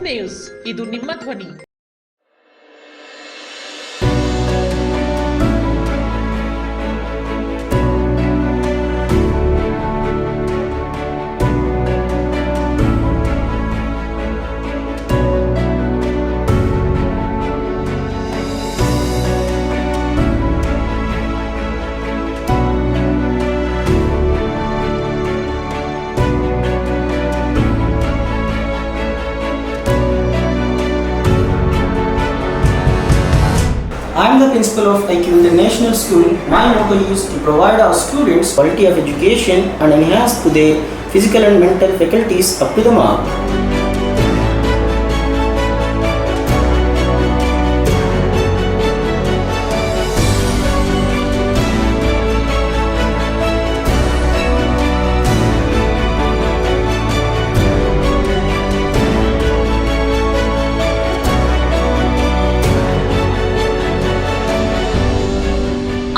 News, ಇದು ನಿಮ್ಮ ಧ್ವನಿ. I am the principal of IQ International School. My motto is to provide our students quality of education and enhance to their physical and mental faculties up to the mark.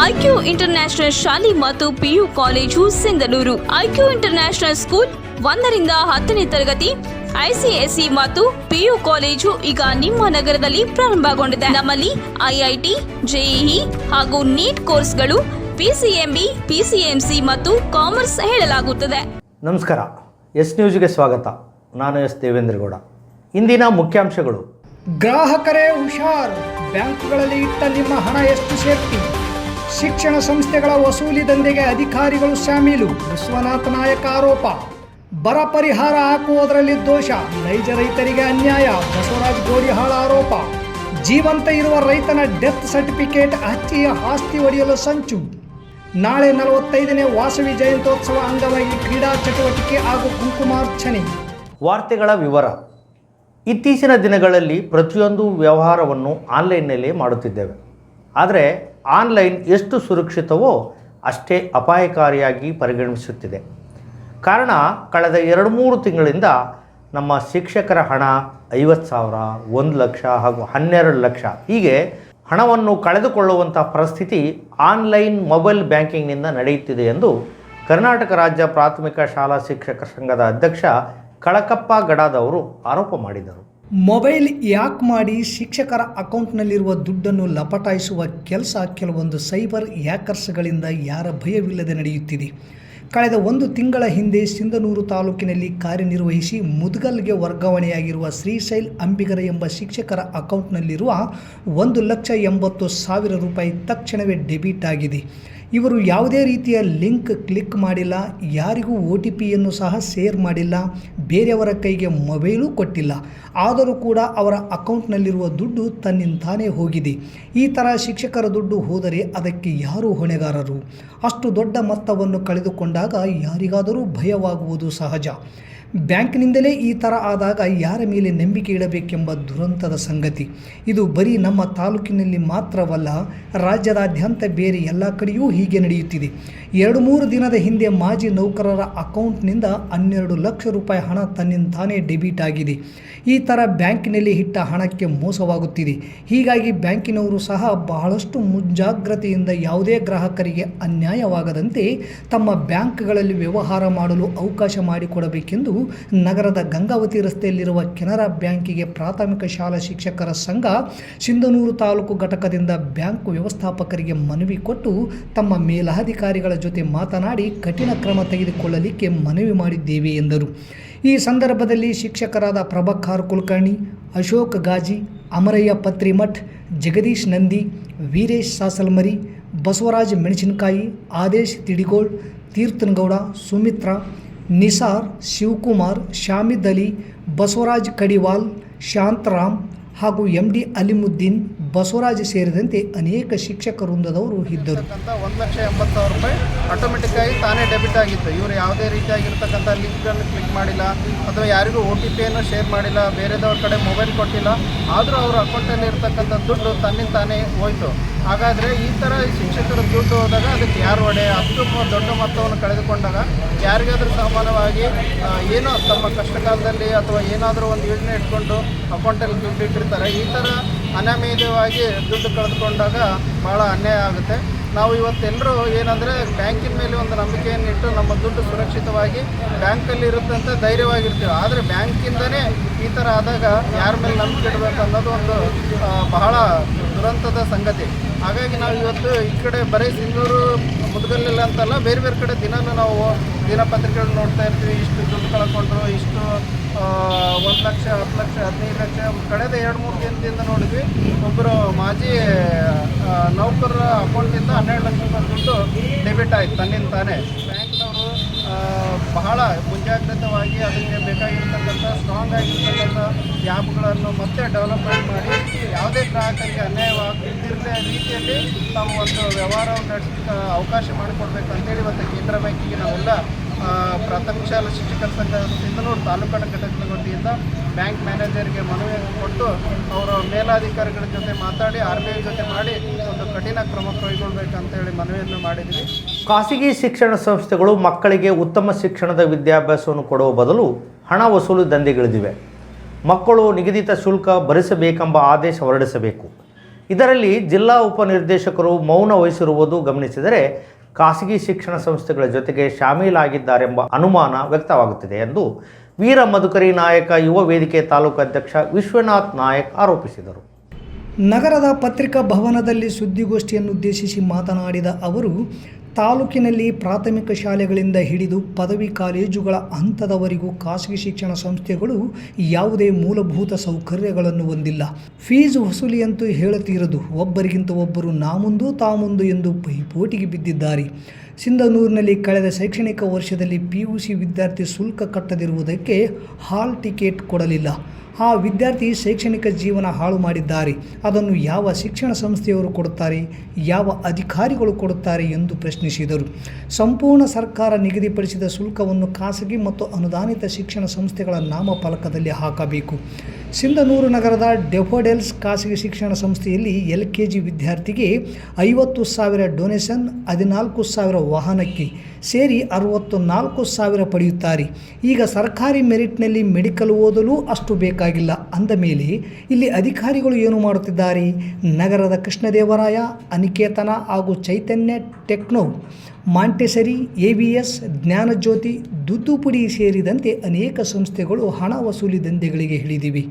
IQ international ಶಾಲೆ ಮತ್ತು PU college Sindhanur. IQ international school 1ರಿಂದ 10ನೇ ತರಗತಿ ICSE ಮತ್ತು PU college ಈಗ ನಿಮ್ಮ ನಗರದಲ್ಲಿ ಪ್ರಾರಂಭಗೊಂಡಿದೆ. ನಮ್ಮಲ್ಲಿ IIT, JEE ಹಾಗೂ ನೀಟ್ ಕೋರ್ಸ್ಗಳು, PCMB, PCMC ಮತ್ತು ಕಾಮರ್ಸ್ ಹೇಳಲಾಗುತ್ತದೆ. ನಮಸ್ಕಾರ, ಎಸ್ ನ್ಯೂಸ್ಗೆ ಸ್ವಾಗತ. ನಾನು ಎಸ್ ದೇವೇಂದ್ರಗೌಡ. ಇಂದಿನ ಮುಖ್ಯಾಂಶಗಳು: ಗ್ರಾಹಕರೇ ಹುಷಾರ್, ಬ್ಯಾಂಕ್ಗಳಲ್ಲಿ ಇಟ್ಟ ನಿಮ್ಮ ಹಣ ಎಷ್ಟು ಸೇಫ್ಟಿ? ಶಿಕ್ಷಣ ಸಂಸ್ಥೆಗಳ ವಸೂಲಿ ದಂಧೆಗೆ ಅಧಿಕಾರಿಗಳು ಶಾಮೀಲು, ವಿಶ್ವನಾಥ್ ನಾಯಕ್ ಆರೋಪ. ಬರ ಪರಿಹಾರ ಹಾಕುವುದರಲ್ಲಿ ದೋಷ, ನೈಜ ರೈತರಿಗೆ ಅನ್ಯಾಯ, ಬಸವರಾಜ್ ಗೋಡಿಹಾಳ ಆರೋಪ. ಜೀವಂತ ಇರುವ ರೈತನ ಡೆತ್ ಸರ್ಟಿಫಿಕೇಟ್ ಹಚ್ಚಿ ಆಸ್ತಿ ಒಡೆಯಲು ಸಂಚು. ನಾಳೆ 45ನೇ ವಾಸವಿ ಜಯಂತ್ಯೋತ್ಸವ ಅಂಗವಾಗಿ ಕ್ರೀಡಾ ಚಟುವಟಿಕೆ ಹಾಗೂ ಕುಂಕುಮಾರ್ಚನೆ. ವಾರ್ತೆಗಳ ವಿವರ. ಇತ್ತೀಚಿನ ದಿನಗಳಲ್ಲಿ ಪ್ರತಿಯೊಂದು ವ್ಯವಹಾರವನ್ನು ಆನ್ಲೈನ್ನಲ್ಲಿ ಮಾಡುತ್ತಿದ್ದೇವೆ. ಆದರೆ ಆನ್ಲೈನ್ ಎಷ್ಟು ಸುರಕ್ಷಿತವೋ ಅಷ್ಟೇ ಅಪಾಯಕಾರಿಯಾಗಿ ಪರಿಗಣಿಸುತ್ತಿದೆ. ಕಾರಣ, ಕಳೆದ 2-3 ತಿಂಗಳಿಂದ ನಮ್ಮ ಶಿಕ್ಷಕರ ಹಣ 50,000, 1 ಲಕ್ಷ ಹಾಗೂ 12 ಲಕ್ಷ ಹೀಗೆ ಹಣವನ್ನು ಕಳೆದುಕೊಳ್ಳುವಂಥ ಪರಿಸ್ಥಿತಿ ಆನ್ಲೈನ್ ಮೊಬೈಲ್ ಬ್ಯಾಂಕಿಂಗ್ನಿಂದ ನಡೆಯುತ್ತಿದೆ ಎಂದು ಕರ್ನಾಟಕ ರಾಜ್ಯ ಪ್ರಾಥಮಿಕ ಶಾಲಾ ಶಿಕ್ಷಕರ ಸಂಘದ ಅಧ್ಯಕ್ಷ ಕಳಕಪ್ಪ ಗಡಾದವರು ಆರೋಪ ಮಾಡಿದರು. ಮೊಬೈಲ್ ಯಾಕ್ ಮಾಡಿ ಶಿಕ್ಷಕರ ಅಕೌಂಟ್ನಲ್ಲಿರುವ ದುಡ್ಡನ್ನು ಲಪಟಾಯಿಸುವ ಕೆಲಸ ಕೆಲವೊಂದು ಸೈಬರ್ ಹ್ಯಾಕರ್ಸ್ಗಳಿಂದ ಯಾರ ಭಯವಿಲ್ಲದೆ ನಡೆಯುತ್ತಿದೆ. ಕಳೆದ 1 ತಿಂಗಳ ಹಿಂದೆ ಸಿಂಧನೂರು ತಾಲೂಕಿನಲ್ಲಿ ಕಾರ್ಯನಿರ್ವಹಿಸಿ ಮುದ್ಗಲ್ಗೆ ವರ್ಗಾವಣೆಯಾಗಿರುವ ಶ್ರೀಶೈಲ್ ಅಂಬಿಗರ ಎಂಬ ಶಿಕ್ಷಕರ ಅಕೌಂಟ್ನಲ್ಲಿರುವ 1,80,000 ರೂಪಾಯಿ ತಕ್ಷಣವೇ ಡೆಬಿಟ್ ಆಗಿದೆ. ಇವರು ಯಾವುದೇ ರೀತಿಯ ಲಿಂಕ್ ಕ್ಲಿಕ್ ಮಾಡಿಲ್ಲ, ಯಾರಿಗೂ OTPಯನ್ನು ಸಹ ಶೇರ್ ಮಾಡಿಲ್ಲ, ಬೇರೆಯವರ ಕೈಗೆ ಮೊಬೈಲು ಕೊಟ್ಟಿಲ್ಲ. ಆದರೂ ಕೂಡ ಅವರ ಅಕೌಂಟ್ನಲ್ಲಿರುವ ದುಡ್ಡು ತನ್ನಿಂತಾನೇ ಹೋಗಿದೆ. ಈ ಥರ ಶಿಕ್ಷಕರ ದುಡ್ಡು ಹೋದರೆ ಅದಕ್ಕೆ ಯಾರು ಹೊಣೆಗಾರರು? ಅಷ್ಟು ದೊಡ್ಡ ಮೊತ್ತವನ್ನು ಕಳೆದುಕೊಂಡಾಗ ಯಾರಿಗಾದರೂ ಭಯವಾಗುವುದು ಸಹಜ. ಬ್ಯಾಂಕ್ನಿಂದಲೇ ಈ ಥರ ಆದಾಗ ಯಾರ ಮೇಲೆ ನಂಬಿಕೆ ಇಡಬೇಕೆಂಬ ದುರಂತದ ಸಂಗತಿ. ಇದು ಬರೀ ನಮ್ಮ ತಾಲೂಕಿನಲ್ಲಿ ಮಾತ್ರವಲ್ಲ, ರಾಜ್ಯದಾದ್ಯಂತ ಬೇರೆ ಎಲ್ಲ ಕಡೆಯೂ ಹೀಗೆ ನಡೆಯುತ್ತಿದೆ. 2-3 ದಿನದ ಹಿಂದೆ ಮಾಜಿ ನೌಕರರ ಅಕೌಂಟ್ನಿಂದ 12 ಲಕ್ಷ ರೂಪಾಯಿ ಹಣ ತನ್ನಿಂತಾನೇ ಡೆಬಿಟ್ ಆಗಿದೆ. ಈ ಥರ ಬ್ಯಾಂಕಿನಲ್ಲಿ ಇಟ್ಟ ಹಣಕ್ಕೆ ಮೋಸವಾಗುತ್ತಿದೆ. ಹೀಗಾಗಿ ಬ್ಯಾಂಕಿನವರು ಸಹ ಬಹಳಷ್ಟು ಮುಂಜಾಗ್ರತೆಯಿಂದ ಯಾವುದೇ ಗ್ರಾಹಕರಿಗೆ ಅನ್ಯಾಯವಾಗದಂತೆ ತಮ್ಮ ಬ್ಯಾಂಕ್ಗಳಲ್ಲಿ ವ್ಯವಹಾರ ಮಾಡಲು ಅವಕಾಶ ಮಾಡಿಕೊಡಬೇಕೆಂದು ನಗರದ ಗಂಗಾವತಿ ರಸ್ತೆಯಲ್ಲಿರುವ ಕೆನರಾ ಬ್ಯಾಂಕಿಗೆ ಪ್ರಾಥಮಿಕ ಶಾಲಾ ಶಿಕ್ಷಕರ ಸಂಘ ಸಿಂಧನೂರು ತಾಲೂಕು ಘಟಕದಿಂದ ಬ್ಯಾಂಕ್ ವ್ಯವಸ್ಥಾಪಕರಿಗೆ ಮನವಿ ಕೊಟ್ಟು ತಮ್ಮ ಮೇಲಧಿಕಾರಿಗಳ ಜೊತೆ ಮಾತನಾಡಿ ಕಠಿಣ ಕ್ರಮ ತೆಗೆದುಕೊಳ್ಳಲಿಕ್ಕೆ ಮನವಿ ಮಾಡಿದ್ದೇವೆ ಎಂದರು. ಈ ಸಂದರ್ಭದಲ್ಲಿ ಶಿಕ್ಷಕರಾದ ಪ್ರಭಾಕರ್ ಕುಲಕರ್ಣಿ, ಅಶೋಕ್ ಗಾಜಿ, ಅಮರಯ್ಯ ಪತ್ರಿಮಠ್, ಜಗದೀಶ್ ನಂದಿ, ವೀರೇಶ್ ಸಾಸಲ್ಮರಿ, ಬಸವರಾಜ್ ಮೆಣಸಿನಕಾಯಿ, ಆದೇಶ್ ತಿಡಿಗೋಳ್, ತೀರ್ಥನಗೌಡ, ಸುಮಿತ್ರಾ, ನಿಸಾರ್, ಶಿವಕುಮಾರ್, ಶಾಮಿದ್ ಅಲಿ, ಬಸವರಾಜ್ ಕಡಿವಾಲ್, ಶಾಂತರಾಮ್ ಹಾಗೂ MD ಅಲಿಮುದ್ದೀನ್, ಬಸವರಾಜ್ ಸೇರಿದಂತೆ ಅನೇಕ ಶಿಕ್ಷಕ ವೃಂದದವರು ಇದ್ದರು. 1,80,000 ರೂಪಾಯಿ ಆಟೋಮೆಟಿಕ್ ಆಗಿ ತಾನೇ ಡೆಬಿಟ್ ಆಗಿತ್ತು. ಇವರು ಯಾವುದೇ ರೀತಿಯಾಗಿರ್ತಕ್ಕಂಥ ಲಿಂಕನ್ನು ಕ್ಲಿಕ್ ಮಾಡಿಲ್ಲ ಅಥವಾ ಯಾರಿಗೂ OTPಯನ್ನು ಶೇರ್ ಮಾಡಿಲ್ಲ, ಬೇರೆದವ್ರ ಕಡೆ ಮೊಬೈಲ್ ಕೊಟ್ಟಿಲ್ಲ. ಆದರೂ ಅವರ ಅಕೌಂಟಲ್ಲಿ ಇರ್ತಕ್ಕಂಥ ದುಡ್ಡು ತನ್ನಿಂದ ತಾನೇ ಹೋಯಿತು. ಹಾಗಾದರೆ ಈ ಥರ ಶಿಕ್ಷಕರ ದುಡ್ಡು ಹೋದಾಗ ಅದಕ್ಕೆ ಯಾರು ಹೊಣೆ? ಅಷ್ಟು ದೊಡ್ಡ ಮೊತ್ತವನ್ನು ಕಳೆದುಕೊಂಡಾಗ ಯಾರಿಗಾದರೂ ಸಾಮಾನ್ಯವಾಗಿ ಏನೋ ತಮ್ಮ ಕಷ್ಟ ಕಾಲದಲ್ಲಿ ಅಥವಾ ಏನಾದರೂ ಒಂದು ಯೋಜನೆ ಇಟ್ಕೊಂಡು ಅಕೌಂಟಲ್ಲಿ ದುಡ್ಡು ಇಟ್ಟಿರ್ತಾರೆ. ಈ ಥರ ಅನಾಮಧೇಯವಾಗಿ ದುಡ್ಡು ಕಳೆದುಕೊಂಡಾಗ ಭಾಳ ಅನ್ಯಾಯ ಆಗುತ್ತೆ. ನಾವು ಇವತ್ತೆಲ್ಲರೂ ಏನಂದರೆ ಬ್ಯಾಂಕಿನ ಮೇಲೆ ಒಂದು ನಂಬಿಕೆಯನ್ನಿಟ್ಟು ನಮ್ಮ ದುಡ್ಡು ಸುರಕ್ಷಿತವಾಗಿ ಬ್ಯಾಂಕಲ್ಲಿ ಇರುತ್ತೆ ಅಂತ ಧೈರ್ಯವಾಗಿರ್ತೀವಿ. ಆದರೆ ಬ್ಯಾಂಕಿಂದನೇ ಈ ಥರ ಆದಾಗ ಯಾರ ಮೇಲೆ ನಂಬಿಕೆ ಇಡಬೇಕು ಅನ್ನೋದು ಒಂದು ಬಹಳ ದುರಂತದ ಸಂಗತಿ. ಹಾಗಾಗಿ ನಾವು ಇವತ್ತು ಈ ಕಡೆ ಬರೀ ಸಿಂಧೂರು ಮುದಗಲ್ಲಿಲ್ಲ ಅಂತಲ್ಲ, ಬೇರೆ ಬೇರೆ ಕಡೆ ದಿನಾಲೂ ನಾವು ದಿನಪತ್ರಿಕೆಗಳು ನೋಡ್ತಾ ಇರ್ತೀವಿ. ಇಷ್ಟು ದುಡ್ಡು ಕಳ್ಕೊಂಡ್ರು, ಇಷ್ಟು 1 ಲಕ್ಷ, 10 ಲಕ್ಷ, 15 ಲಕ್ಷ. ಕಳೆದ 2-3 ದಿನದಿಂದ ನೋಡಿದ್ವಿ, ಒಬ್ಬರು ಮಾಜಿ ನೌಕರರ ಅಕೌಂಟಿಂದ 12 ಲಕ್ಷ ರೂಪಾಯಿ ದುಡ್ಡು ಡೆಬಿಟ್ ಆಯಿತು ತನ್ನಿಂದ ತಾನೇ. ಬ್ಯಾಂಕ್ನವರು ಬಹಳ ಮುಂಜಾಗ್ರತವಾಗಿ ಅದಕ್ಕೆ ಬೇಕಾಗಿರ್ತಕ್ಕಂಥ ಸ್ಟ್ರಾಂಗ್ ಆಗಿರ್ತಕ್ಕಂಥ ಆ್ಯಪ್ಗಳನ್ನು ಮತ್ತೆ ಡೆವಲಪ್ಮೆಂಟ್ ಮಾಡಿ ಯಾವುದೇ ಗ್ರಾಹಕರಿಗೆ ಅನ್ಯಾಯವಾಗದಿರದೇ ರೀತಿಯಲ್ಲಿ ತಾವು ಒಂದು ವ್ಯವಹಾರವನ್ನು ನಡೆಸಲಿಕ್ಕೆ ಅವಕಾಶ ಮಾಡಿಕೊಡ್ಬೇಕು ಅಂತೇಳಿ ಇವತ್ತು ಕೇಂದ್ರ ಬ್ಯಾಂಕಿಗೆ ನಾವೆಲ್ಲ ಪ್ರಾಥಮಿಕ ಶಾಲಾ ಶಿಕ್ಷಕರ ಸಂಘ ಸಿಂಧನೂರು ತಾಲೂಕಾ ಘಟಕದ ವತಿಯಿಂದ ಬ್ಯಾಂಕ್ ಮ್ಯಾನೇಜರ್ಗೆ ಮನವಿಯನ್ನು ಕೊಟ್ಟು ಅವರ ಮೇಲಾಧಿಕಾರಿಗಳ ಜೊತೆ ಮಾತಾಡಿ RBI ಜೊತೆ ಮಾಡಿ ಒಂದು ಕಠಿಣ ಕ್ರಮ ಕೈಗೊಳ್ಳಬೇಕಂತೇಳಿ ಮನವಿಯನ್ನು ಮಾಡಿದ್ವಿ. ಖಾಸಗಿ ಶಿಕ್ಷಣ ಸಂಸ್ಥೆಗಳು ಮಕ್ಕಳಿಗೆ ಉತ್ತಮ ಶಿಕ್ಷಣದ ವಿದ್ಯಾಭ್ಯಾಸವನ್ನು ಕೊಡುವ ಬದಲು ಹಣ ವಸೂಲು ದಂಧೆಗಿಳಿದಿವೆ. ಮಕ್ಕಳು ನಿಗದಿತ ಶುಲ್ಕ ಭರಿಸಬೇಕೆಂಬ ಆದೇಶ ಹೊರಡಿಸಬೇಕು. ಇದರಲ್ಲಿ ಜಿಲ್ಲಾ ಉಪನಿರ್ದೇಶಕರು ಮೌನ ವಹಿಸಿರುವುದು ಗಮನಿಸಿದರೆ ಖಾಸಗಿ ಶಿಕ್ಷಣ ಸಂಸ್ಥೆಗಳ ಜೊತೆಗೆ ಶಾಮೀಲಾಗಿದ್ದಾರೆಂಬ ಅನುಮಾನ ವ್ಯಕ್ತವಾಗುತ್ತಿದೆ ಎಂದು ವೀರ ಮಧುಕರಿ ನಾಯಕ ಯುವ ವೇದಿಕೆ ತಾಲೂಕು ಅಧ್ಯಕ್ಷ ವಿಶ್ವನಾಥ್ ನಾಯಕ್ ಆರೋಪಿಸಿದರು. ನಗರದ ಪತ್ರಿಕಾ ಭವನದಲ್ಲಿ ಸುದ್ದಿಗೋಷ್ಠಿಯನ್ನುದ್ದೇಶಿಸಿ ಮಾತನಾಡಿದ ಅವರು, ತಾಲೂಕಿನಲ್ಲಿ ಪ್ರಾಥಮಿಕ ಶಾಲೆಗಳಿಂದ ಹಿಡಿದು ಪದವಿ ಕಾಲೇಜುಗಳ ಹಂತದವರೆಗೂ ಖಾಸಗಿ ಶಿಕ್ಷಣ ಸಂಸ್ಥೆಗಳು ಯಾವುದೇ ಮೂಲಭೂತ ಸೌಕರ್ಯಗಳನ್ನು ಹೊಂದಿಲ್ಲ. ಫೀಸ್ ವಸೂಲಿಯಂತೂ ಹೇಳುತ್ತಿರದು, ಒಬ್ಬರಿಗಿಂತ ಒಬ್ಬರು ನಾ ಮುಂದು ತಾ ಮುಂದು ಎಂದು ಪೈಪೋಟಿಗೆ ಬಿದ್ದಿದ್ದಾರೆ. ಸಿಂಧನೂರಿನಲ್ಲಿ ಕಳೆದ ಶೈಕ್ಷಣಿಕ ವರ್ಷದಲ್ಲಿ PUC ವಿದ್ಯಾರ್ಥಿ ಶುಲ್ಕ ಕಟ್ಟದಿರುವುದಕ್ಕೆ ಹಾಲ್ ಟಿಕೆಟ್ ಕೊಡಲಿಲ್ಲ. ಆ ವಿದ್ಯಾರ್ಥಿ ಶೈಕ್ಷಣಿಕ ಜೀವನ ಹಾಳು ಮಾಡಿದ್ದಾರೆ. ಅದನ್ನು ಯಾವ ಶಿಕ್ಷಣ ಸಂಸ್ಥೆಯವರು ಕೊಡುತ್ತಾರೆ, ಯಾವ ಅಧಿಕಾರಿಗಳು ಕೊಡುತ್ತಾರೆ ಎಂದು ಪ್ರಶ್ನಿಸಿದರು. ಸಂಪೂರ್ಣ ಸರ್ಕಾರ ನಿಗದಿಪಡಿಸಿದ ಶುಲ್ಕವನ್ನು ಖಾಸಗಿ ಮತ್ತು ಅನುದಾನಿತ ಶಿಕ್ಷಣ ಸಂಸ್ಥೆಗಳ ನಾಮಫಲಕದಲ್ಲಿ ಹಾಕಬೇಕು. ಸಿಂಧನೂರು ನಗರದ ಡೆಫೋಡೆಲ್ಸ್ ಖಾಸಗಿ ಶಿಕ್ಷಣ ಸಂಸ್ಥೆಯಲ್ಲಿ LKG ವಿದ್ಯಾರ್ಥಿಗೆ 50,000 ಡೊನೇಷನ್, 14,000 ವಾಹನಕ್ಕೆ ಸೇರಿ 64,000 ಪಡೆಯುತ್ತಾರೆ. ಈಗ ಸರ್ಕಾರಿ ಮೆರಿಟ್ನಲ್ಲಿ ಮೆಡಿಕಲ್ ಓದಲು ಅಷ್ಟು ಬೇಕಾಗಿಲ್ಲ ಅಂದ ಮೇಲೆ ಇಲ್ಲಿ ಅಧಿಕಾರಿಗಳು ಏನು ಮಾಡುತ್ತಿದ್ದಾರೆ? ನಗರದ ಕೃಷ್ಣದೇವರಾಯ, ಅನಿಕೇತನ ಹಾಗೂ ಚೈತನ್ಯ ಟೆಕ್ನೋ, ಮಾಂಟೆಸರಿ, AVS, ಜ್ಞಾನಜ್ಯೋತಿ, ದುದ್ದುಪುಡಿ ಸೇರಿದಂತೆ ಅನೇಕ ಸಂಸ್ಥೆಗಳು ಹಣ ವಸೂಲಿ ದಂಧೆಗಳಿಗೆ ಇಳಿದಿವೆ.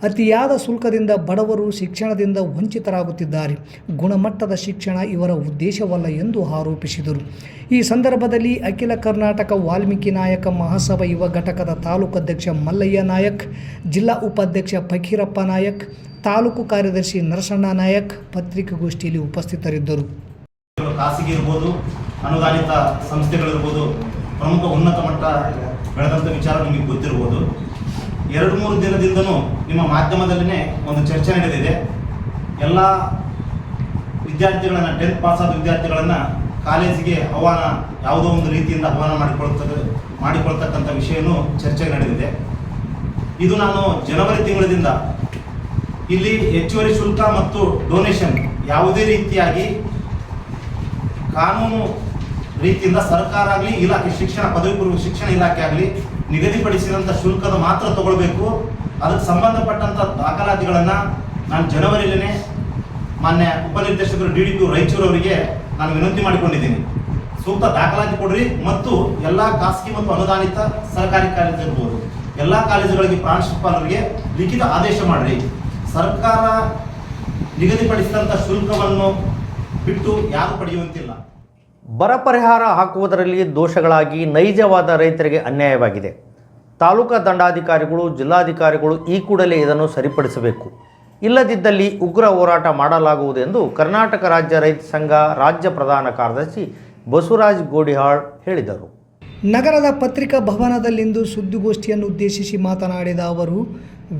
ಅತಿಯಾದ ಶುಲ್ಕದಿಂದ ಬಡವರು ಶಿಕ್ಷಣದಿಂದ ವಂಚಿತರಾಗುತ್ತಿದ್ದಾರೆ. ಗುಣಮಟ್ಟದ ಶಿಕ್ಷಣ ಇವರ ಉದ್ದೇಶವಲ್ಲ ಎಂದು ಆರೋಪಿಸಿದರು. ಈ ಸಂದರ್ಭದಲ್ಲಿ ಅಖಿಲ ಕರ್ನಾಟಕ ವಾಲ್ಮೀಕಿ ನಾಯಕ ಮಹಾಸಭಾ ಯುವ ಘಟಕದ ತಾಲೂಕು ಅಧ್ಯಕ್ಷ ಮಲ್ಲಯ್ಯ ನಾಯಕ್, ಜಿಲ್ಲಾ ಉಪಾಧ್ಯಕ್ಷ ಫಕೀರಪ್ಪ ನಾಯಕ್, ತಾಲೂಕು ಕಾರ್ಯದರ್ಶಿ ನರಸಣ್ಣ ನಾಯಕ್ ಪತ್ರಿಕಾಗೋಷ್ಠಿಯಲ್ಲಿ ಉಪಸ್ಥಿತರಿದ್ದರು. ಖಾಸಗಿ ಇರ್ಬೋದು, ಅನುದಾನಿತ ಸಂಸ್ಥೆಗಳಿರ್ಬೋದು, ಪ್ರಮುಖ ಉನ್ನತ ಮಟ್ಟ ಬೆಳೆದಂಥ ವಿಚಾರ ನಿಮಗೆ ಗೊತ್ತಿರ್ಬೋದು. 2-3 ದಿನದಿಂದನೂ ನಿಮ್ಮ ಮಾಧ್ಯಮದಲ್ಲೇ ಒಂದು ಚರ್ಚೆ ನಡೆದಿದೆ. ಎಲ್ಲ ವಿದ್ಯಾರ್ಥಿಗಳನ್ನು 10th ಪಾಸ್ ಆದ ವಿದ್ಯಾರ್ಥಿಗಳನ್ನು ಕಾಲೇಜಿಗೆ ಯಾವುದೋ ಒಂದು ರೀತಿಯಿಂದ ಆಹ್ವಾನ ಮಾಡಿಕೊಳ್ತಕ್ಕಂಥ ವಿಷಯನೂ ಚರ್ಚೆ ನಡೆದಿದೆ. ಇದು ನಾನು ಜನವರಿ ತಿಂಗಳಿಂದ ಇಲ್ಲಿ ಹೆಚ್ಚುವರಿ ಶುಲ್ಕ ಮತ್ತು ಡೊನೇಷನ್ ಯಾವುದೇ ರೀತಿಯಾಗಿ ಕಾನೂನು ರೀತಿಯಿಂದ ಸರ್ಕಾರ ಆಗಲಿ, ಇಲಾಖೆ ಶಿಕ್ಷಣ ಪದವಿ ಪೂರ್ವ ಶಿಕ್ಷಣ ಇಲಾಖೆ ಆಗಲಿ ನಿಗದಿಪಡಿಸಿದಂಥ ಶುಲ್ಕದ ಮಾತ್ರ ತಗೊಳ್ಬೇಕು. ಅದಕ್ಕೆ ಸಂಬಂಧಪಟ್ಟಂಥ ದಾಖಲಾತಿಗಳನ್ನು ನಾನು ಜನವರಿಯಲ್ಲೇ ಮಾನ್ಯ ಉಪನಿರ್ದೇಶಕರು DDP ರಾಯಚೂರು ಅವರಿಗೆ ನಾನು ವಿನಂತಿ ಮಾಡಿಕೊಂಡಿದ್ದೀನಿ. ಸೂಕ್ತ ದಾಖಲಾತಿ ಕೊಡ್ರಿ ಮತ್ತು ಎಲ್ಲ ಖಾಸಗಿ ಮತ್ತು ಅನುದಾನಿತ ಸರ್ಕಾರಿ ಕಾಲೇಜು ಇರ್ಬೋದು, ಎಲ್ಲ ಕಾಲೇಜುಗಳಿಗೆ ಪ್ರಾಂಶುಪಾಲರಿಗೆ ಲಿಖಿತ ಆದೇಶ ಮಾಡಿರಿ. ಸರ್ಕಾರ ನಿಗದಿಪಡಿಸಿದಂಥ ಶುಲ್ಕವನ್ನು ಬಿಟ್ಟು ಯಾರು ಪಡೆಯುವಂತಿಲ್ಲ. ಬರ ಪರಿಹಾರ ಹಾಕುವುದರಲ್ಲಿ ದೋಷಗಳಾಗಿ ನೈಜವಾದ ರೈತರಿಗೆ ಅನ್ಯಾಯವಾಗಿದೆ. ತಾಲೂಕಾ ದಂಡಾಧಿಕಾರಿಗಳು, ಜಿಲ್ಲಾಧಿಕಾರಿಗಳು ಈ ಕೂಡಲೇ ಇದನ್ನು ಸರಿಪಡಿಸಬೇಕು. ಇಲ್ಲದಿದ್ದಲ್ಲಿ ಉಗ್ರ ಹೋರಾಟ ಮಾಡಲಾಗುವುದು ಎಂದು ಕರ್ನಾಟಕ ರಾಜ್ಯ ರೈತ ಸಂಘ ರಾಜ್ಯ ಪ್ರಧಾನ ಕಾರ್ಯದರ್ಶಿ ಬಸವರಾಜ್ ಗೋಡಿಹಾಳ್ ಹೇಳಿದರು. ನಗರದ ಪತ್ರಿಕಾ ಭವನದಲ್ಲಿಂದು ಸುದ್ದಿಗೋಷ್ಠಿಯನ್ನು ಉದ್ದೇಶಿಸಿ ಮಾತನಾಡಿದ ಅವರು,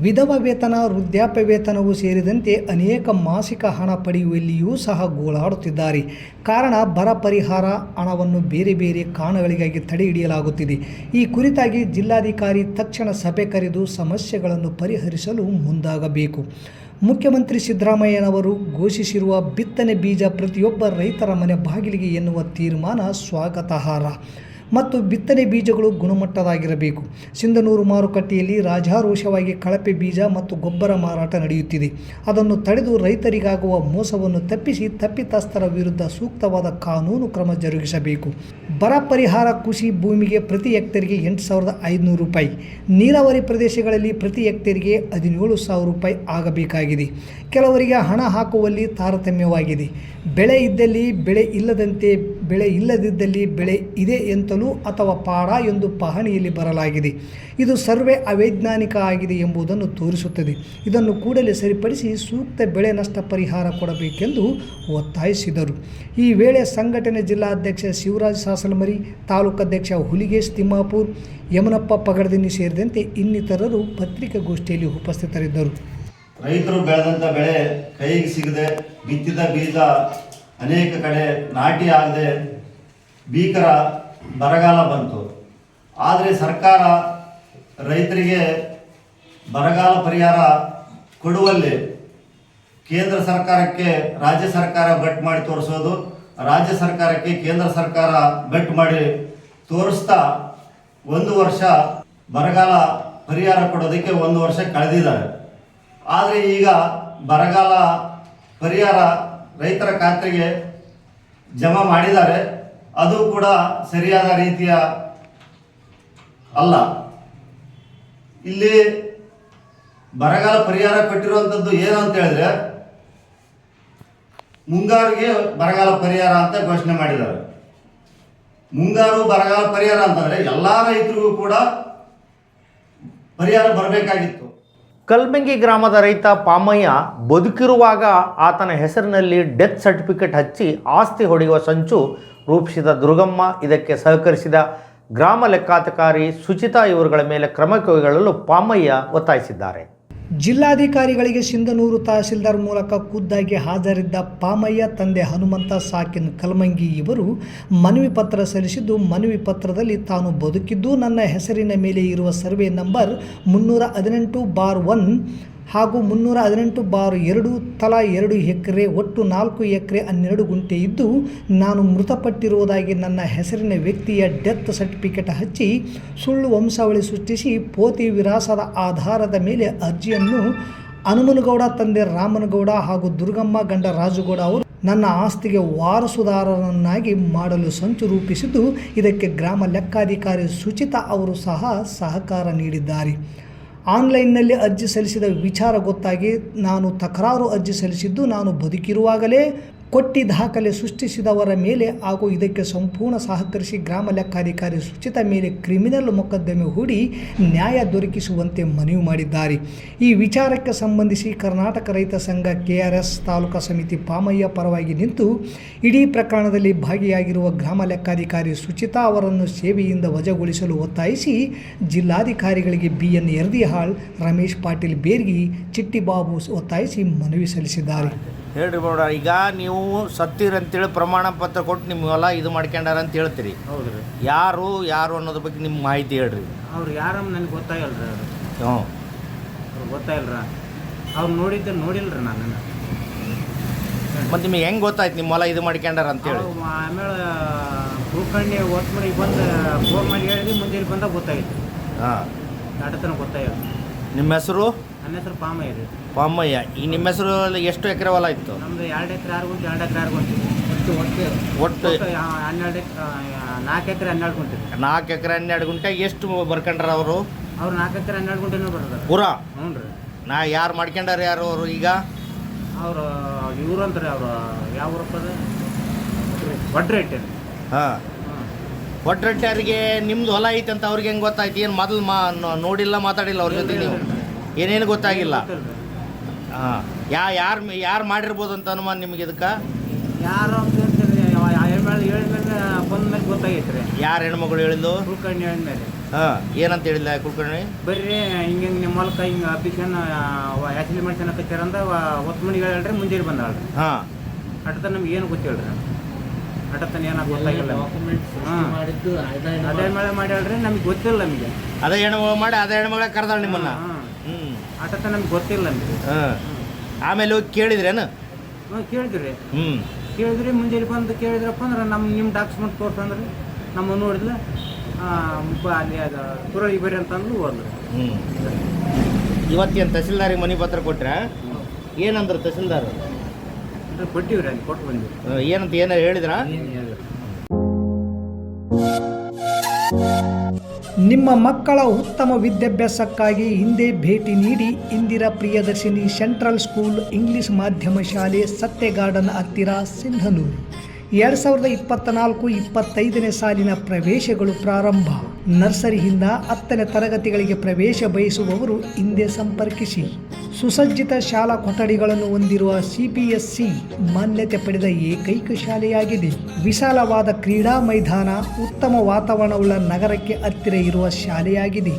ವಿಧವಾ ವೇತನ, ವೃದ್ಧಾಪ್ಯ ವೇತನವೂ ಸೇರಿದಂತೆ ಅನೇಕ ಮಾಸಿಕ ಹಣ ಪಡೆಯುವಲ್ಲಿಯೂ ಸಹ ಗೋಳಾಡುತ್ತಿದ್ದಾರೆ. ಕಾರಣ ಬರ ಪರಿಹಾರ ಹಣವನ್ನು ಬೇರೆ ಬೇರೆ ಕಾರಣಗಳಿಗಾಗಿ ತಡೆ ಹಿಡಿಯಲಾಗುತ್ತಿದೆ. ಈ ಕುರಿತಾಗಿ ಜಿಲ್ಲಾಧಿಕಾರಿ ತಕ್ಷಣ ಸಭೆ ಕರೆದು ಸಮಸ್ಯೆಗಳನ್ನು ಪರಿಹರಿಸಲು ಮುಂದಾಗಬೇಕು. ಮುಖ್ಯಮಂತ್ರಿ ಸಿದ್ದರಾಮಯ್ಯನವರು ಘೋಷಿಸಿರುವ ಬಿತ್ತನೆ ಬೀಜ ಪ್ರತಿಯೊಬ್ಬ ರೈತರ ಮನೆ ಬಾಗಿಲಿಗೆ ಎನ್ನುವ ತೀರ್ಮಾನ ಸ್ವಾಗತಾರ್ಹ. ಮತ್ತು ಬಿತ್ತನೆ ಬೀಜಗಳು ಗುಣಮಟ್ಟದಾಗಿರಬೇಕು. ಸಿಂಧನೂರು ಮಾರುಕಟ್ಟೆಯಲ್ಲಿ ರಾಜಾರೋಷವಾಗಿ ಕಳಪೆ ಬೀಜ ಮತ್ತು ಗೊಬ್ಬರ ಮಾರಾಟ ನಡೆಯುತ್ತಿದೆ. ಅದನ್ನು ತಡೆದು ರೈತರಿಗಾಗುವ ಮೋಸವನ್ನು ತಪ್ಪಿಸಿ ತಪ್ಪಿತಸ್ಥರ ವಿರುದ್ಧ ಸೂಕ್ತವಾದ ಕಾನೂನು ಕ್ರಮ ಜರುಗಿಸಬೇಕು. ಬರ ಪರಿಹಾರ ಕೃಷಿ ಭೂಮಿಗೆ ಪ್ರತಿ ಹೆಕ್ಟೇರ್ಗೆ 8,500 ರೂಪಾಯಿ, ನೀರಾವರಿ ಪ್ರದೇಶಗಳಲ್ಲಿ ಪ್ರತಿ ಹೆಕ್ಟೇರ್ಗೆ 17,000 ರೂಪಾಯಿ ಆಗಬೇಕಾಗಿದೆ. ಕೆಲವರಿಗೆ ಹಣ ಹಾಕುವಲ್ಲಿ ತಾರತಮ್ಯವಾಗಿದೆ. ಬೆಳೆ ಇದ್ದಲ್ಲಿ ಬೆಳೆ ಇಲ್ಲದಂತೆ, ಬೆಳೆ ಇಲ್ಲದಿದ್ದಲ್ಲಿ ಬೆಳೆ ಇದೆ ಎಂತಲೂ ಅಥವಾ ಪಾಡ ಎಂದು ಪಹಣಿಯಲ್ಲಿ ಬರಲಾಗಿದೆ. ಇದು ಸರ್ವೇ ಅವೈಜ್ಞಾನಿಕ ಆಗಿದೆ ಎಂಬುದನ್ನು ತೋರಿಸುತ್ತದೆ. ಇದನ್ನು ಕೂಡಲೇ ಸರಿಪಡಿಸಿ ಸೂಕ್ತ ಬೆಳೆ ನಷ್ಟ ಪರಿಹಾರ ಕೊಡಬೇಕೆಂದು ಒತ್ತಾಯಿಸಿದರು. ಈ ವೇಳೆ ಸಂಘಟನೆ ಜಿಲ್ಲಾಧ್ಯಕ್ಷ ಶಿವರಾಜ್ ಸಾಸಲಮರಿ, ತಾಲೂಕಾಧ್ಯಕ್ಷ ಹುಲಿಗೇಶ್ ತಿಮ್ಮಾಪುರ್, ಯಮನಪ್ಪ ಪಗಡದಿನ್ನಿ ಸೇರಿದಂತೆ ಇನ್ನಿತರರು ಪತ್ರಿಕಾಗೋಷ್ಠಿಯಲ್ಲಿ ಉಪಸ್ಥಿತರಿದ್ದರು. ರೈತರು ಬೆಳೆದಂಥ ಬೆಳೆ ಕೈಗೆ ಸಿಗದೆ, ಬಿತ್ತಿದ ಬೀಜ ಅನೇಕ ಕಡೆ ನಾಟಿ ಆಗದೆ ಭೀಕರ ಬರಗಾಲ ಬಂತು. ಆದರೆ ಸರ್ಕಾರ ರೈತರಿಗೆ ಬರಗಾಲ ಪರಿಹಾರ ಕೊಡುವಲ್ಲಿ ಕೇಂದ್ರ ಸರ್ಕಾರಕ್ಕೆ ರಾಜ್ಯ ಸರ್ಕಾರ ಬೆಟ್ ಮಾಡಿ ತೋರಿಸೋದು, ರಾಜ್ಯ ಸರ್ಕಾರಕ್ಕೆ ಕೇಂದ್ರ ಸರ್ಕಾರ ಬೆಟ್ ಮಾಡಿ ತೋರಿಸ್ತಾ 1 ವರ್ಷ ಬರಗಾಲ ಪರಿಹಾರ ಕೊಡೋದಕ್ಕೆ 1 ವರ್ಷ ಕಳೆದಿದ್ದಾರೆ. ಆದರೆ ಈಗ ಬರಗಾಲ ಪರಿಹಾರ ರೈತರ ಖಾತೆಗೆ ಜಮಾ ಮಾಡಿದ್ದಾರೆ. ಅದು ಕೂಡ ಸರಿಯಾದ ರೀತಿಯ ಅಲ್ಲ. ಇಲ್ಲಿ ಬರಗಾಲ ಪರಿಹಾರ ಕೊಟ್ಟಿರುವಂಥದ್ದು ಏನು ಅಂತ ಹೇಳಿದ್ರೆ, ಮುಂಗಾರಿಗೆ ಬರಗಾಲ ಪರಿಹಾರ ಅಂತ ಘೋಷಣೆ ಮಾಡಿದ್ದಾರೆ. ಮುಂಗಾರು ಬರಗಾಲ ಪರಿಹಾರ ಅಂತಂದರೆ ಎಲ್ಲ ರೈತರಿಗೂ ಕೂಡ ಪರಿಹಾರ ಬರಬೇಕಾಗಿತ್ತು. ಕಲ್ಮೆಂಗಿ ಗ್ರಾಮದ ರೈತ ಪಾಮಯ್ಯ ಬದುಕಿರುವಾಗ ಆತನ ಹೆಸರಿನಲ್ಲಿ ಡೆತ್ ಸರ್ಟಿಫಿಕೇಟ್ ಹಚ್ಚಿ ಆಸ್ತಿ ಹೊಡೆಯುವ ಸಂಚು ರೂಪಿಸಿದ ದುರ್ಗಮ್ಮ, ಇದಕ್ಕೆ ಸಹಕರಿಸಿದ ಗ್ರಾಮ ಲೆಕ್ಕಾಧಿಕಾರಿ ಸುಚಿತಾ ಇವರುಗಳ ಮೇಲೆ ಕ್ರಮ ಕೈಗೊಳ್ಳಲು ಪಾಮಯ್ಯ ಒತ್ತಾಯಿಸಿದ್ದಾರೆ. ಜಿಲ್ಲಾಧಿಕಾರಿಗಳಿಗೆ ಸಿಂಧನೂರು ತಹಸೀಲ್ದಾರ್ ಮೂಲಕ ಖುದ್ದಾಗಿ ಹಾಜರಿದ್ದ ಪಾಮಯ್ಯ ತಂದೆ ಹನುಮಂತ ಸಾಕಿನ್ ಕಲ್ಮಂಗಿ ಇವರು ಮನವಿ ಪತ್ರ ಸಲ್ಲಿಸಿದ್ದು, ಮನವಿ ಪತ್ರದಲ್ಲಿ ತಾನು ಬದುಕಿದ್ದು ನನ್ನ ಹೆಸರಿನ ಮೇಲೆ ಇರುವ ಸರ್ವೆ ನಂಬರ್ 318/1 ಹಾಗೂ 318/2 ತಲಾ 2 ಎಕರೆ, ಒಟ್ಟು 4 ಎಕರೆ 12 ಗುಂಟೆ ಇದ್ದು, ನಾನು ಮೃತಪಟ್ಟಿರುವುದಾಗಿ ನನ್ನ ಹೆಸರಿನ ವ್ಯಕ್ತಿಯ ಡೆತ್ ಸರ್ಟಿಫಿಕೇಟ್ ಹಚ್ಚಿ ಸುಳ್ಳು ವಂಶಾವಳಿ ಸೃಷ್ಟಿಸಿ ಪೋತಿ ವಿರಾಸದ ಆಧಾರದ ಮೇಲೆ ಅರ್ಜಿಯನ್ನು ಹನುಮನಗೌಡ ತಂದೆ ರಾಮನಗೌಡ ಹಾಗೂ ದುರ್ಗಮ್ಮ ಗಂಡ ರಾಜುಗೌಡ ಅವರು ನನ್ನ ಆಸ್ತಿಗೆ ವಾರಸುದಾರರನ್ನಾಗಿ ಮಾಡಲು ಸಂಚು ರೂಪಿಸಿದ್ದು, ಇದಕ್ಕೆ ಗ್ರಾಮ ಲೆಕ್ಕಾಧಿಕಾರಿ ಸುಚಿತಾ ಅವರು ಸಹ ಸಹಕಾರ ನೀಡಿದ್ದಾರೆ. ಆನ್ಲೈನ್ನಲ್ಲಿ ಅರ್ಜಿ ಸಲ್ಲಿಸಿದ ವಿಚಾರ ಗೊತ್ತಾಗಿ ನಾನು ತಕರಾರು ಅರ್ಜಿ ಸಲ್ಲಿಸಿದ್ದು, ನಾನು ಬದುಕಿರುವಾಗಲೇ ಕೊಟ್ಟಿ ದಾಖಲೆ ಸೃಷ್ಟಿಸಿದವರ ಮೇಲೆ ಹಾಗೂ ಇದಕ್ಕೆ ಸಂಪೂರ್ಣ ಸಹಕರಿಸಿ ಗ್ರಾಮ ಲೆಕ್ಕಾಧಿಕಾರಿ ಸುಚಿತಾ ಮೇಲೆ ಕ್ರಿಮಿನಲ್ ಮೊಕದ್ದಮೆ ಹೂಡಿ ನ್ಯಾಯ ದೊರಕಿಸುವಂತೆ ಮನವಿ ಮಾಡಿದ್ದಾರೆ. ಈ ವಿಚಾರಕ್ಕೆ ಸಂಬಂಧಿಸಿ ಕರ್ನಾಟಕ ರೈತ ಸಂಘ KRS ತಾಲೂಕಾ ಸಮಿತಿ ಪಾಮಯ್ಯ ಪರವಾಗಿ ನಿಂತು ಇಡೀ ಪ್ರಕರಣದಲ್ಲಿ ಭಾಗಿಯಾಗಿರುವ ಗ್ರಾಮ ಲೆಕ್ಕಾಧಿಕಾರಿ ಸುಚಿತಾ ಅವರನ್ನು ಸೇವೆಯಿಂದ ವಜಾಗೊಳಿಸಲು ಒತ್ತಾಯಿಸಿ ಜಿಲ್ಲಾಧಿಕಾರಿಗಳಿಗೆ BN ಯರ್ದಿಹಾಳ್, ರಮೇಶ್ ಪಾಟೀಲ್ ಬೇರ್ಗಿ, ಚಿಟ್ಟಿಬಾಬು ಒತ್ತಾಯಿಸಿ ಮನವಿ ಸಲ್ಲಿಸಿದ್ದಾರೆ. ಹೇಳ್ರಿ ಬೇಡ, ಈಗ ನೀವು ಸತ್ತಿರಂತೇಳಿ ಪ್ರಮಾಣ ಪತ್ರ ಕೊಟ್ಟು ನಿಮ್ಮ ಹೊಲ ಇದು ಮಾಡ್ಕೊಂಡಾರ ಅಂತ ಹೇಳ್ತೀರಿ. ಹೌದು ರೀ. ಯಾರು ಅನ್ನೋದ್ರ ಬಗ್ಗೆ ನಿಮ್ಮ ಮಾಹಿತಿ ಹೇಳ್ರಿ. ಅವ್ರು ಯಾರಮ್ಮ ನನಗೆ ಗೊತ್ತಾಗಲ್ರಿ. ಹ್ಞೂ, ಅವ್ರು ಗೊತ್ತಾಗಿಲ್ರ. ಅವ್ರು ನೋಡಿಲ್ರಿ ನಾನು. ಮತ್ತು ನಿಮಗೆ ಹೆಂಗೆ ಗೊತ್ತಾಯ್ತು ನಿಮ್ಮ ಹೊಲ ಇದು ಮಾಡ್ಕೊಂಡಾರ ಅಂತೇಳಿ? ಆಮೇಲೆ ಭೂಕಣ್ಣಿ ಒತ್ತು ಮನೆಗೆ ಬಂದು ಫೋನ್ ಮಾಡಿ ಹೇಳಿದ್ವಿ, ಮುಂಜಾನೆ ಬಂದಾಗ ಗೊತ್ತಾಗಿತ್ತು. ಹಾಂ, ಅಡತನ ಗೊತ್ತಾಗಿಲ್ಲ. ನಿಮ್ಮ ಹೆಸರು? ನನ್ನ ಹೆಸರು ಪಾಮಯ್ಯ ರೀ. ಪಾಮಯ್ಯ. ಈಗ ನಿಮ್ಮ ಹೆಸರು ಎಷ್ಟು ಎಕರೆ ಹೊಲ ಇತ್ತು? ನಮ್ದು 2 ಎಕರೆ 6 ಗುಂಟೆ, 2 ಎಕರೆ 6 ಗುಂಟೆ, ಒಟ್ಟು 4 ಎಕರೆ 12 ಗುಂಟೆ. 4 ಎಕರೆ 12 ಗುಂಟೆ. ಎಷ್ಟು ಬರ್ಕೊಂಡ್ರ ಅವರು? 4 ಎಕರೆ 12 ಗುಂಟೆನೂ ಬರ್ತಾರೆ ಪೂರಾ. ಹ್ಞೂ ರೀ. ಯಾರು ಮಾಡ್ಕೊಂಡಾರ ಯಾರು ಅವರು? ಈಗ ಅವರು ಇವ್ರು ಅಂತಾರೆ. ಅವರು ಯಾವ ಊರಪ್ಪದ ಒಡ್ರೇಟ್. ಹಾಂ, ಒಡ್ರೆಟ್ಟಾರಿಗೆ ನಿಮ್ದು ಹೊಲ ಐತೆ ಅಂತ ಅವ್ರಿಗೆ ಹೆಂಗೆ ಗೊತ್ತಾಯ್ತು? ಏನು ಮೊದಲು ನೋಡಿಲ್ಲ, ಮಾತಾಡಿಲ್ಲ ಅವ್ರ ಜೊತೆ ನೀವು? ಏನೇನು ಗೊತ್ತಾಗಿಲ್ಲ? ಹಾಂ, ಯಾರು ಮಾಡಿರ್ಬೋದು ಅಂತ ಅನುಮಾನ ನಿಮಗೆ? ಇದಕ್ಕೆ ಯಾರು ಅಂತ ಹೇಳ್ತೀರಿ? ಹೇಳಿದ್ಮೇಲೆ ಬಂದ್ಮೇಲೆ ಗೊತ್ತಾಗೈತೆ ರೀ. ಯಾರು ಹೆಣ್ಮಗಳು ಹೇಳಿದ್ದು? ಕುಲ್ಕರ್ಣಿ ಹೇಳಿದ್ಮೇಲೆ. ಹಾಂ, ಏನಂತ ಹೇಳಿಲ್ಲ ಕುಲ್ಕರ್ಣಿ? ಬರ್ರಿ ಹಿಂಗೆ ನಿಮ್ಮ ಮೂಲಕ ಹಿಂಗೆ ಅಪ್ಲಿಕೇಶನ್ ಆ್ಯಕ್ಚುಲಿ ಮಾಡ್ಸೋಣಕತ್ತೀರ ಅಂತ 10 ಮಣಿಗೆ ಹೇಳ್ರಿ, ಮುಂಜಾನೆ ಬಂದಾಳ್ರಿ. ಹಾಂ, ಅಟತ ನಮ್ಗೆ ಏನು ಗೊತ್ತಿಲ್ರಿ. ಅಟತನ ಏನಾಗ ಗೊತ್ತಾಗಿಲ್ಲ. ಹಾಂ, ಅದೇ ಮಳೆ ಮಾಡಿ ಹೇಳ್ರಿ, ನಮ್ಗೆ ಗೊತ್ತಿಲ್ಲ. ನಮಗೆ ಅದೇ ಹೆಣ್ಮಗಳು ಮಾಡಿ ಅದೇ ಹೆಣ್ಮಗಳ ಕರೆದಾಳ ನಿಮ್ಮನ್ನ? ಹ್ಞೂ, ಅಟತ ನಮ್ಗೆ ಗೊತ್ತಿಲ್ಲ ನಮಗೆ. ಹಾಂ, ಆಮೇಲೆ ಹೋಗಿ ಕೇಳಿದ್ರೇನು? ಹ್ಞೂ, ಕೇಳಿದ್ರಿ. ಹ್ಞೂ, ಕೇಳಿದ್ರಿ. ಮುಂಜಾನೆ ಬಂದು ಕೇಳಿದ್ರಪ್ಪ ಅಂದ್ರೆ ನಿಮ್ಮ ಡಾಕ್ಯುಮೆಂಟ್ ತೋರ್ಸಂದ್ರಿ. ನಮ್ಮ ನೋಡಿದ್ರೆ ಅಲ್ಲಿ ಅದು ಪುರೋಗಿ ಬರ್ರಿ ಅಂತಂದು ಹೋದ್ರು. ಇವತ್ತೇನು ತಹಸೀಲ್ದಾರಿಗೆ ಮನೆ ಪತ್ರ ಕೊಟ್ರೆ ಏನಂದ್ರೆ ತಹಸೀಲ್ದಾರ್ ಕೊಟ್ಟಿವ್ರಿ, ಅಲ್ಲಿ ಕೊಟ್ಟು ಬಂದಿವಿ. ಏನಂತ ಏನಾರು ಹೇಳಿದ್ರ? ನಿಮ್ಮ ಮಕ್ಕಳ ಉತ್ತಮ ವಿದ್ಯಾಭ್ಯಾಸಕ್ಕಾಗಿ ಹಿಂದೆ ಭೇಟಿ ನೀಡಿ Indira Priyadarshini central school English ಮಾಧ್ಯಮ ಶಾಲೆ ಸತ್ಯ ಗಾರ್ಡನ್ ಹತ್ತಿರ ಸಿಂಧನೂರು. 2024-25ನೇ ಸಾಲಿನ ಪ್ರವೇಶಗಳು ಪ್ರಾರಂಭ. ನರ್ಸರಿಯಿಂದ 10ನೇ ತರಗತಿಗಳಿಗೆ ಪ್ರವೇಶ ಬಯಸುವವರು ಹಿಂದೆ ಸಂಪರ್ಕಿಸಿ. ಸುಸಜ್ಜಿತ ಶಾಲಾ ಕೊಠಡಿಗಳನ್ನು ಹೊಂದಿರುವ CPSC ಮಾನ್ಯತೆ ಪಡೆದ ಏಕೈಕ ಶಾಲೆಯಾಗಿದೆ. ವಿಶಾಲವಾದ ಕ್ರೀಡಾ ಮೈದಾನ, ಉತ್ತಮ ವಾತಾವರಣವುಳ್ಳ ನಗರಕ್ಕೆ ಹತ್ತಿರ ಇರುವ ಶಾಲೆಯಾಗಿದೆ.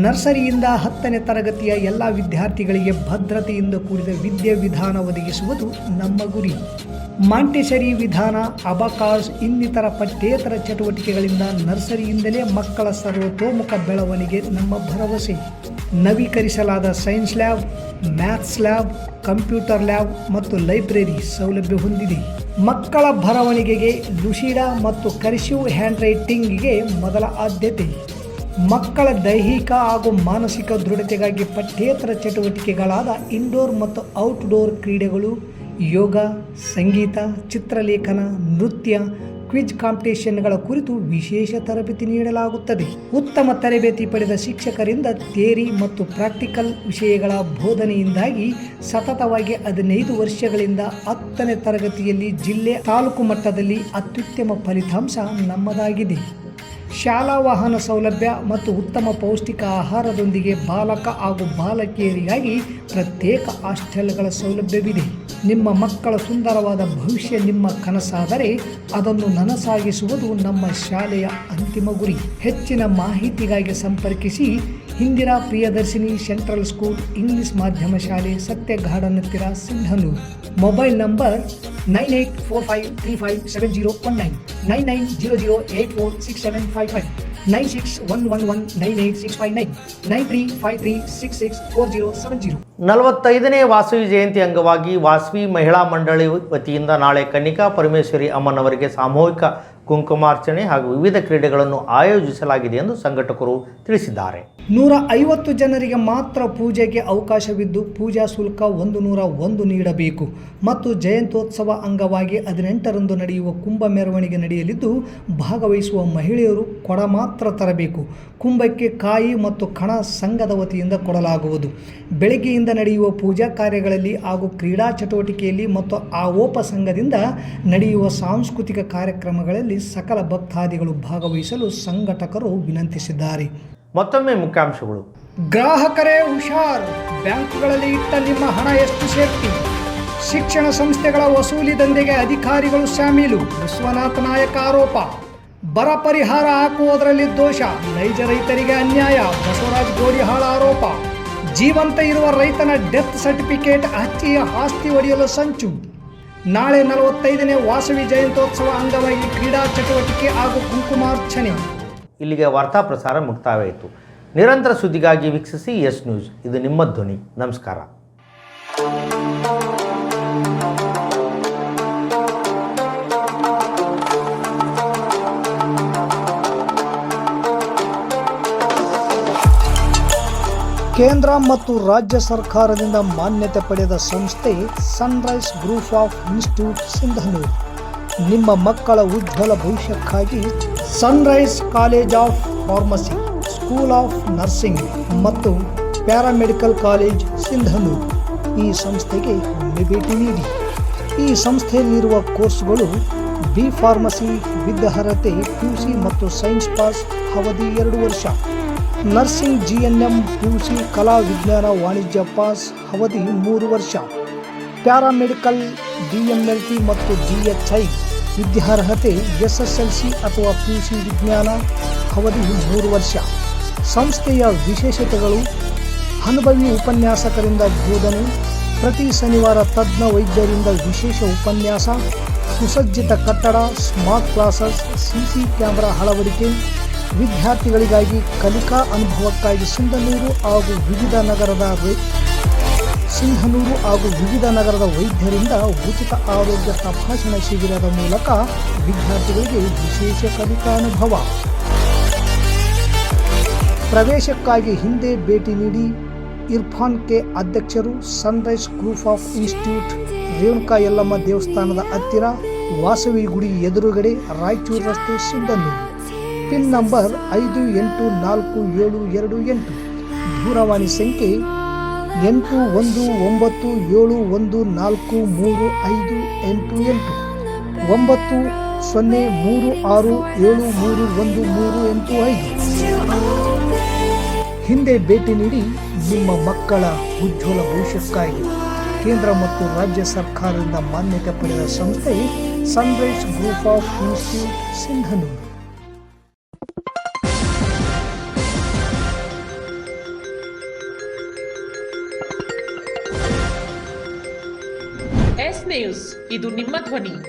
ನರ್ಸರಿಯಿಂದ 10ನೇ ತರಗತಿಯ ಎಲ್ಲ ವಿದ್ಯಾರ್ಥಿಗಳಿಗೆ ಭದ್ರತೆಯಿಂದ ಕೂಡಿದ ವಿದ್ಯಾವಿಧಾನ ಒದಗಿಸುವುದು ನಮ್ಮ ಗುರಿ. ಮಾಂಟೆಸರಿ ವಿಧಾನ, ಅಬಕಾಸ್ ಇನ್ನಿತರ ಪಠ್ಯೇತರ ಚಟುವಟಿಕೆಗಳಿಂದ ನರ್ಸರಿಯಿಂದಲೇ ಮಕ್ಕಳ ಸರ್ವತೋಮುಖ ಬೆಳವಣಿಗೆ ನಮ್ಮ ಭರವಸೆ. ನವೀಕರಿಸಲಾದ science lab, maths lab, computer lab ಮತ್ತು ಲೈಬ್ರರಿ ಸೌಲಭ್ಯ ಹೊಂದಿದೆ. ಮಕ್ಕಳ ಬರವಣಿಗೆಗೆ ಲುಸಿಡಾ ಮತ್ತು ಕರ್ಸಿವ್ ಹ್ಯಾಂಡ್ ರೈಟಿಂಗ್ಗೆ ಮೊದಲ ಆದ್ಯತೆ. ಮಕ್ಕಳ ದೈಹಿಕ ಹಾಗೂ ಮಾನಸಿಕ ದೃಢತೆಗಾಗಿ ಪಠ್ಯೇತರ ಚಟುವಟಿಕೆಗಳಾದ ಇಂಡೋರ್ ಮತ್ತು ಔಟ್ಡೋರ್ ಕ್ರೀಡೆಗಳು, ಯೋಗ, ಸಂಗೀತ, ಚಿತ್ರಲೇಖನ, ನೃತ್ಯ, ಕ್ವಿಜ್ ಕಾಂಪಿಟೇಷನ್ಗಳ ಕುರಿತು ವಿಶೇಷ ತರಬೇತಿ ನೀಡಲಾಗುತ್ತದೆ. ಉತ್ತಮ ತರಬೇತಿ ಪಡೆದ ಶಿಕ್ಷಕರಿಂದ ಥಿಯರಿ ಮತ್ತು ಪ್ರಾಕ್ಟಿಕಲ್ ವಿಷಯಗಳ ಬೋಧನೆಯಿಂದಾಗಿ ಸತತವಾಗಿ 15 ವರ್ಷಗಳಿಂದ 10ನೇ ತರಗತಿಯಲ್ಲಿ ಜಿಲ್ಲೆ, ತಾಲೂಕು ಮಟ್ಟದಲ್ಲಿ ಅತ್ಯುತ್ತಮ ಫಲಿತಾಂಶ ನಮ್ಮದಾಗಿದೆ. ಶಾಲಾ ವಾಹನ ಸೌಲಭ್ಯ ಮತ್ತು ಉತ್ತಮ ಪೌಷ್ಟಿಕ ಆಹಾರದೊಂದಿಗೆ ಬಾಲಕ ಹಾಗೂ ಬಾಲಕಿಯರಿಗಾಗಿ ಪ್ರತ್ಯೇಕ ಹಾಸ್ಟೆಲ್ಗಳ ಸೌಲಭ್ಯವಿದೆ. ನಿಮ್ಮ ಮಕ್ಕಳ ಸುಂದರವಾದ ಭವಿಷ್ಯ ನಿಮ್ಮ ಕನಸಾದರೆ ಅದನ್ನು ನನಸಾಗಿಸುವುದು ನಮ್ಮ ಶಾಲೆಯ ಅಂತಿಮ ಗುರಿ. ಹೆಚ್ಚಿನ ಮಾಹಿತಿಗಾಗಿ ಸಂಪರ್ಕಿಸಿ Indira Priyadarshini central school English ಮಾಧ್ಯಮ ಶಾಲೆ ಸತ್ಯ ಗಾರ್ಡನ್ ಹತ್ತಿರ ಸಿಂಧನೂರು. Mobile number 9845357019, 9900846755, 9611198659, 9353664070. 45ನೇ ವಾಸವಿ ಜಯಂತಿ ಅಂಗವಾಗಿ ವಾಸವಿ ಮಹಿಳಾ ಮಂಡಳಿ ವತಿಯಿಂದ ನಾಳೆ ಕನ್ನಿಕಾ ಪರಮೇಶ್ವರಿ ಅಮ್ಮನವರಿಗೆ ಸಾಮೂಹಿಕ ಕುಂಕುಮಾರ್ಚನೆ ಹಾಗೂ ವಿವಿಧ ಕ್ರೀಡೆಗಳನ್ನು ಆಯೋಜಿಸಲಾಗಿದೆ ಎಂದು ಸಂಘಟಕರು ತಿಳಿಸಿದ್ದಾರೆ. 150 ಜನರಿಗೆ ಮಾತ್ರ ಪೂಜೆಗೆ ಅವಕಾಶವಿದ್ದು ಪೂಜಾ ಶುಲ್ಕ 101 ನೀಡಬೇಕು ಮತ್ತು ಜಯಂತ್ಯೋತ್ಸವ ಅಂಗವಾಗಿ 18ರಂದು ನಡೆಯುವ ಕುಂಭ ಮೆರವಣಿಗೆ ನಡೆಯಲಿದ್ದು ಭಾಗವಹಿಸುವ ಮಹಿಳೆಯರು ಕೊಡ ಮಾತ್ರ ತರಬೇಕು. ಕುಂಭಕ್ಕೆ ಕಾಯಿ ಮತ್ತು ಕಣ ಸಂಘದ ವತಿಯಿಂದ ಕೊಡಲಾಗುವುದು. ಬೆಳಗ್ಗೆಯಿಂದ ನಡೆಯುವ ಪೂಜಾ ಕಾರ್ಯಗಳಲ್ಲಿ ಹಾಗೂ ಕ್ರೀಡಾ ಚಟುವಟಿಕೆಯಲ್ಲಿ ಮತ್ತು ಆವೋಪ ಸಂಘದಿಂದ ನಡೆಯುವ ಸಾಂಸ್ಕೃತಿಕ ಕಾರ್ಯಕ್ರಮಗಳಲ್ಲಿ ಸಕಲ ಭಕ್ತಾದಿಗಳು ಭಾಗವಹಿಸಲು ಸಂಘಟಕರು ವಿನಂತಿಸಿದ್ದಾರೆ. ಮತ್ತೊಮ್ಮೆ ಮುಖ್ಯಾಂಶಗಳು. ಗ್ರಾಹಕರೇ ಹುಷಾರ್, ಬ್ಯಾಂಕ್ಗಳಲ್ಲಿ ಇಟ್ಟ ನಿಮ್ಮ ಹಣ ಎಷ್ಟು ಸೇಫ್ಟಿ? ಶಿಕ್ಷಣ ಸಂಸ್ಥೆಗಳ ವಸೂಲಿ ದಂಧೆಗೆ ಅಧಿಕಾರಿಗಳು ಶಾಮೀಲು, ವಿಶ್ವನಾಥ್ ನಾಯಕ್ ಆರೋಪ. ಬರ ಪರಿಹಾರ ಹಾಕುವುದರಲ್ಲಿ ದೋಷ, ನೈಜ ರೈತರಿಗೆ ಅನ್ಯಾಯ, ಬಸವರಾಜ್ ಗೋಡಿಹಾಳ ಆರೋಪ. ಜೀವಂತ ಇರುವ ರೈತನ ಡೆತ್ ಸರ್ಟಿಫಿಕೇಟ್ ಹಚ್ಚಿ ಆಸ್ತಿ ಒಡೆಯಲು ಸಂಚು. ನಾಳೆ 45ನೇ ವಾಸವಿ ಜಯಂತ್ಯೋತ್ಸವ ಅಂಗವಾಗಿ ಕ್ರೀಡಾ ಚಟುವಟಿಕೆ ಹಾಗೂ ಕುಂಕುಮಾರ್ಚನೆ. ಇಲ್ಲಿಗೆ ವಾರ್ತಾ ಪ್ರಸಾರ ಮುಕ್ತಾಯವಾಯಿತು. ನಿರಂತರ ಸುದ್ದಿಗಾಗಿ ವೀಕ್ಷಿಸಿ ಎಸ್ ನ್ಯೂಸ್. ಇದು ನಿಮ್ಮ ಧ್ವನಿ. ನಮಸ್ಕಾರ. ಕೇಂದ್ರ ಮತ್ತು ರಾಜ್ಯ ಸರ್ಕಾರದಿಂದ ಮಾನ್ಯತೆ ಪಡೆದ ಸಂಸ್ಥೆ Sunrise group of institute Sindhanur. ನಿಮ್ಮ ಮಕ್ಕಳ ಉಜ್ವಲ ಭವಿಷ್ಯಕ್ಕಾಗಿ Sunrise college of pharmacy, school of nursing ಮತ್ತು ಪ್ಯಾರಾಮೆಡಿಕಲ್ ಕಾಲೇಜ್ ಸಿಂಧನೂರು ಈ ಸಂಸ್ಥೆಗೆ ಒಮ್ಮೆ ಭೇಟಿ ನೀಡಿ. ಈ ಸಂಸ್ಥೆಯಲ್ಲಿರುವ ಕೋರ್ಸ್ಗಳು ಬಿ ಫಾರ್ಮಸಿ ವಿದ್ಯಾರ್ಹತೆ PUC ಮತ್ತು ಸೈನ್ಸ್ ಪಾಸ್ ಅವಧಿ 2 ವರ್ಷ, ನರ್ಸಿಂಗ್ GNM PUC ಕಲಾ ವಿಜ್ಞಾನ ವಾಣಿಜ್ಯ ಪಾಸ್ ಅವಧಿ 3 ವರ್ಷ, ಪ್ಯಾರಾಮೆಡಿಕಲ್ DMLT ಮತ್ತು DHI ವಿದ್ಯಾರ್ಹತೆ SSLC ಅಥವಾ PUC ವಿಜ್ಞಾನ ಅವಧಿ 3 ವರ್ಷ. ಸಂಸ್ಥೆಯ ವಿಶೇಷತೆಗಳು: ಅನುಭವಿ ಉಪನ್ಯಾಸಕರಿಂದ ಬೋಧನೆ, ಪ್ರತಿ ಶನಿವಾರ ತಜ್ಞ ವೈದ್ಯರಿಂದ ವಿಶೇಷ ಉಪನ್ಯಾಸ, ಸುಸಜ್ಜಿತ ಕಟ್ಟಡ, ಸ್ಮಾರ್ಟ್ ಕ್ಲಾಸಸ್, CC ಕ್ಯಾಮೆರಾ ಅಳವಡಿಕೆ, ವಿದ್ಯಾರ್ಥಿಗಳಿಗಾಗಿ ಕಲಿಕಾ ಅನುಭವಕ್ಕಾಗಿ ಸಿಂಧನೂರು ಹಾಗೂ ವಿವಿಧ ನಗರದ ಸಿಂಧನೂರು ಹಾಗೂ ವಿವಿಧ ನಗರದ ವೈದ್ಯರಿಂದ ಉಚಿತ ಆರೋಗ್ಯ ತಪಾಸಣಾ ಶಿಬಿರದ ಮೂಲಕ ವಿದ್ಯಾರ್ಥಿಗಳಿಗೆ ವಿಶೇಷ ಕಲಿಕಾನುಭವ. ಪ್ರವೇಶಕ್ಕಾಗಿ ಹಿಂದೆ ಭೇಟಿ ನೀಡಿ. ಇರ್ಫಾನ್ ಕೆ ಅಧ್ಯಕ್ಷರು, Sunrise group of institute, Renuka Yellamma ದೇವಸ್ಥಾನದ ಹತ್ತಿರ, ವಾಸವಿ ಗುಡಿ ಎದುರುಗಡೆ, ರಾಯಚೂರು ರಸ್ತೆ, ಸಿಂಧನೂರು. Pin number 514728. ದೂರವಾಣಿ ಸಂಖ್ಯೆ 8191435388 9036731385. ಹಿಂದೆ ಭೇಟಿ ನೀಡಿ. ನಿಮ್ಮ ಮಕ್ಕಳ ಉಜ್ವಲ ಭವಿಷ್ಯಕ್ಕಾಗಿ ಕೇಂದ್ರ ಮತ್ತು ರಾಜ್ಯ ಸರ್ಕಾರದಿಂದ ಮಾನ್ಯತೆ ಪಡೆದ ಸಂಸ್ಥೆ Sunrise group of institute, Sindhanur. S news, ಇದು ನಿಮ್ಮ ಧ್ವನಿ.